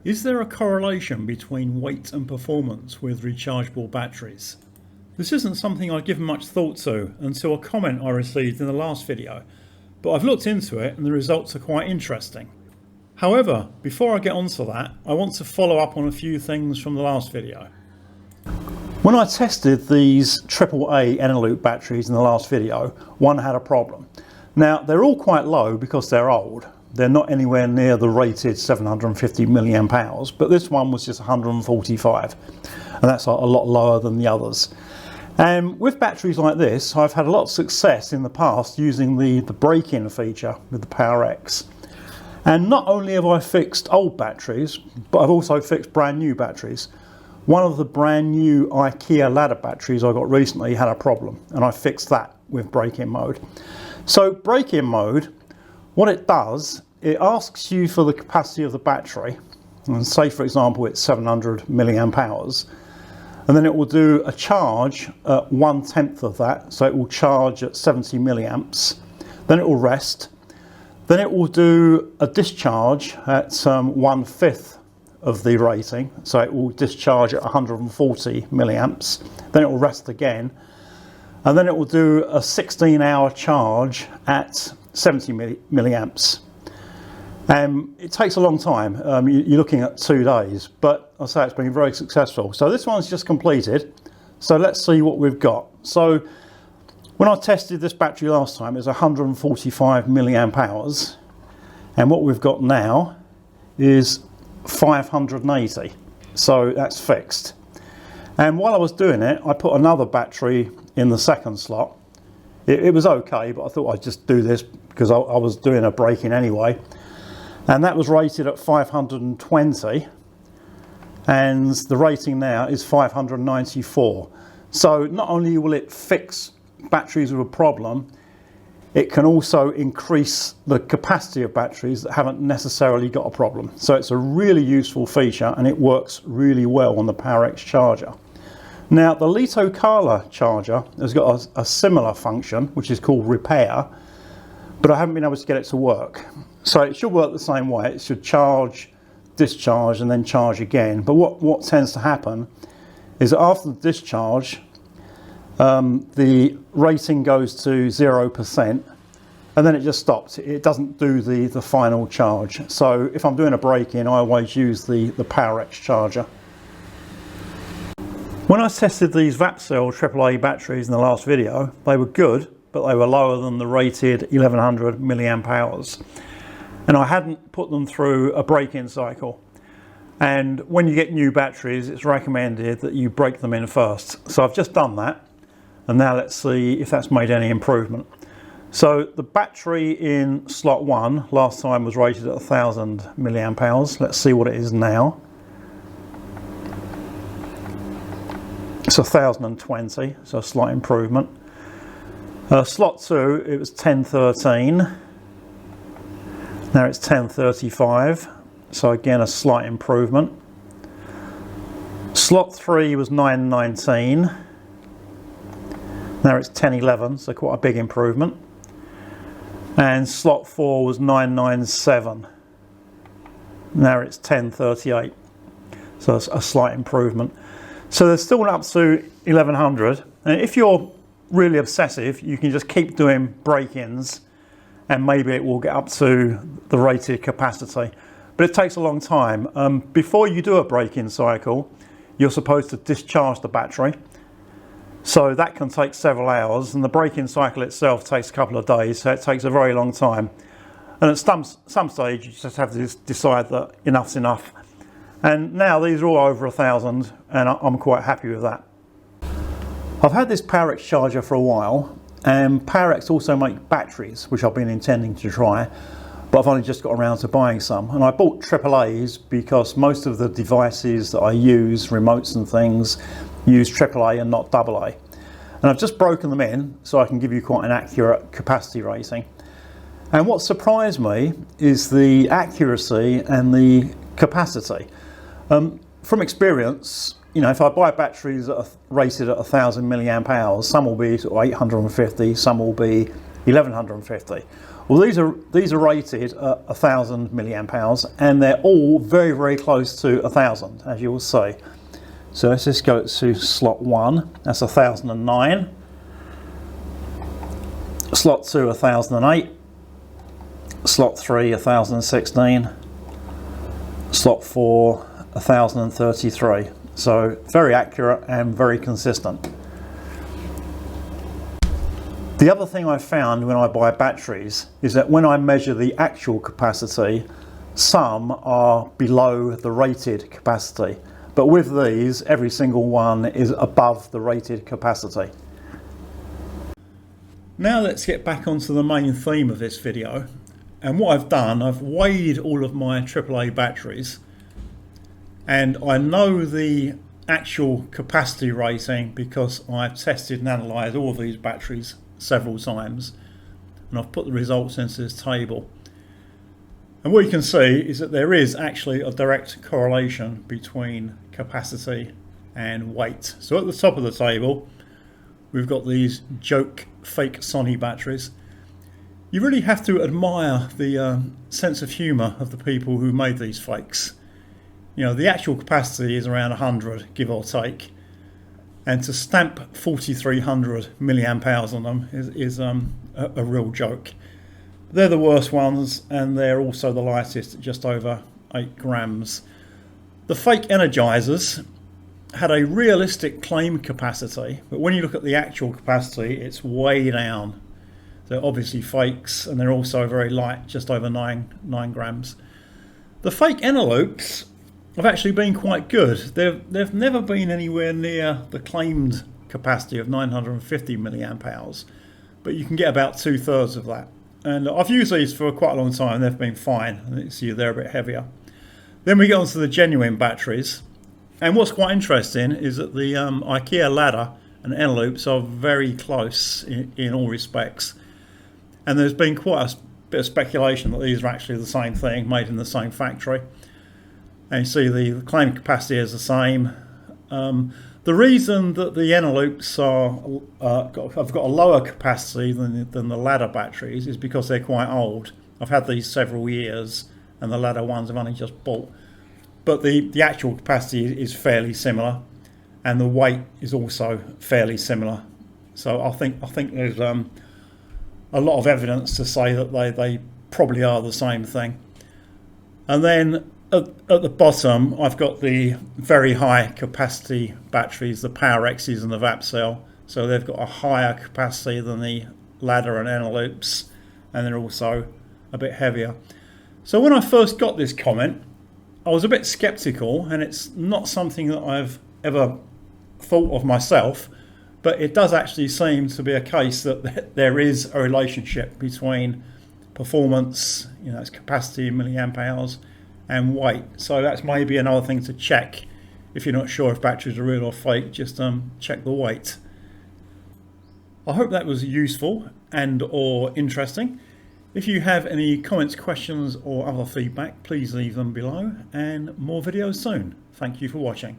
Is there a correlation between weight and performance with rechargeable batteries? This isn't something I'd given much thought to until a comment I received in the last video, but I've looked into it and the results are quite interesting. However, before I get onto that, I want to follow up on a few things from the last video. When I tested these AAA Eneloop batteries in the last video, one had a problem. Now, they're all quite low because they're old. They're not anywhere near the rated 750 milliamp hours, but this one was just 145, and that's a lot lower than the others. And with batteries like this, I've had a lot of success in the past using the break-in feature with the PowerX. And not only have I fixed old batteries, but I've also fixed brand new batteries. One of the brand new IKEA ladder batteries I got recently had a problem, and I fixed that with break-in mode. So break-in mode, what it does, it asks you for the capacity of the battery, and say for example it's 700 milliamp hours, and then it will do a charge at 1/10 of that, so it will charge at 70 milliamps, then it will rest, then it will do a discharge at 1/5 of the rating, so it will discharge at 140 milliamps, then it will rest again, and then it will do a 16-hour charge at 70 milliamps. It takes a long time. You're looking at 2 days, but I'll say it's been very successful. So this one's just completed. So let's see what we've got. So when I tested this battery last time, it was 145 milliamp hours, and what we've got now is 580. So that's fixed. And while I was doing it, I put another battery in the second slot. It was okay, but I thought I'd just do this because I was doing a break-in anyway. And that was rated at 520, and the rating now is 594. So not only will it fix batteries with a problem, it can also increase the capacity of batteries that haven't necessarily got a problem. So it's a really useful feature, and it works really well on the PowerX charger. Now, the Lito Kala charger has got a similar function, which is called repair, but I haven't been able to get it to work. So it should work the same way. It should charge, discharge, and then charge again. But what tends to happen is that after the discharge, the rating goes to 0%, and then it just stops. It doesn't do the final charge. So if I'm doing a break-in, I always use the PowerX charger. When I tested these Vapcell AAA batteries in the last video, they were good, but they were lower than the rated 1100 milliamp hours. And I hadn't put them through a break-in cycle. And when you get new batteries, it's recommended that you break them in first. So I've just done that, and now let's see if that's made any improvement. So the battery in slot 1 last time was rated at 1000 milliamp hours. Let's see what it is now. It's 1020, so a slight improvement. Slot 2, it was 1013. Now it's 1035, so again a slight improvement. Slot 3 was 919. Now it's 1011, so quite a big improvement. And slot 4 was 997. Now it's 1038, so it's a slight improvement. So they're still up to 1100, and if you're really obsessive, you can just keep doing break-ins, and maybe it will get up to the rated capacity. But it takes a long time. Before you do a break-in cycle, you're supposed to discharge the battery. So that can take several hours, and the break-in cycle itself takes a couple of days, so it takes a very long time. And at some stage, you just have to decide that enough's enough. And now these are all over 1000, and I'm quite happy with that. I've had this PowerX charger for a while, and PowerX also make batteries, which I've been intending to try, but I've only just got around to buying some. And I bought AAAs because most of the devices that I use, remotes and things, use AAA and not AA. And I've just broken them in so I can give you quite an accurate capacity rating. And what surprised me is the accuracy and the capacity. From experience, you know, if I buy batteries that are rated at 1000 milliamp hours, some will be sort of 850, some will be 1150. Well, these are rated at 1,000 milliamp hours, and they're all very, very close to 1,000, as you will see. So let's just go to slot 1, that's 1,009. Slot 2, 1,008. Slot 3, 1,016. Slot 4, 1,033. So very accurate and very consistent. The other thing I found when I buy batteries is that when I measure the actual capacity, some are below the rated capacity. But with these, every single one is above the rated capacity. Now let's get back onto the main theme of this video. And what I've done, I've weighed all of my AAA batteries, and I know the actual capacity rating because I've tested and analysed all of these batteries several times, and I've put the results into this table. And what you can see is that there is actually a direct correlation between capacity and weight. So at the top of the table we've got these joke fake Sony batteries. You really have to admire the sense of humour of the people who made these fakes. You know, the actual capacity is around 100, give or take, and to stamp 4,300 milliamp hours on them is a real joke. They're the worst ones, and they're also the lightest at just over 8 grams. The fake energizers had a realistic claim capacity, but when you look at the actual capacity, it's way down. They're obviously fakes, and they're also very light, just over 9 grams. The fake envelopes have actually been quite good. They've never been anywhere near the claimed capacity of 950 milliamp hours, but you can get about 2/3 of that. And I've used these for quite a long time. They've been fine. You can see they're a bit heavier. Then we get onto the genuine batteries. And what's quite interesting is that the IKEA ladder and envelopes are very close in all respects. And there's been quite a bit of speculation that these are actually the same thing, made in the same factory. And you see the claimed capacity is the same. The reason that the envelopes have got a lower capacity than the ladder batteries is because they're quite old. I've had these several years, and the ladder ones I've only just bought. But the actual capacity is fairly similar, and the weight is also fairly similar. So I think there's a lot of evidence to say that they probably are the same thing. And then at the bottom, I've got the very high capacity batteries, the Power X's and the Vapcell. So they've got a higher capacity than the ladder and envelopes, and they're also a bit heavier. So when I first got this comment, I was a bit skeptical, and it's not something that I've ever thought of myself, but it does actually seem to be a case that there is a relationship between performance, you know, its capacity in milliamp hours, and weight. So that's maybe another thing to check. If you're not sure if batteries are real or fake, just check the weight. I hope that was useful and or interesting. If you have any comments, questions or other feedback, please leave them below, and more videos soon. Thank you for watching.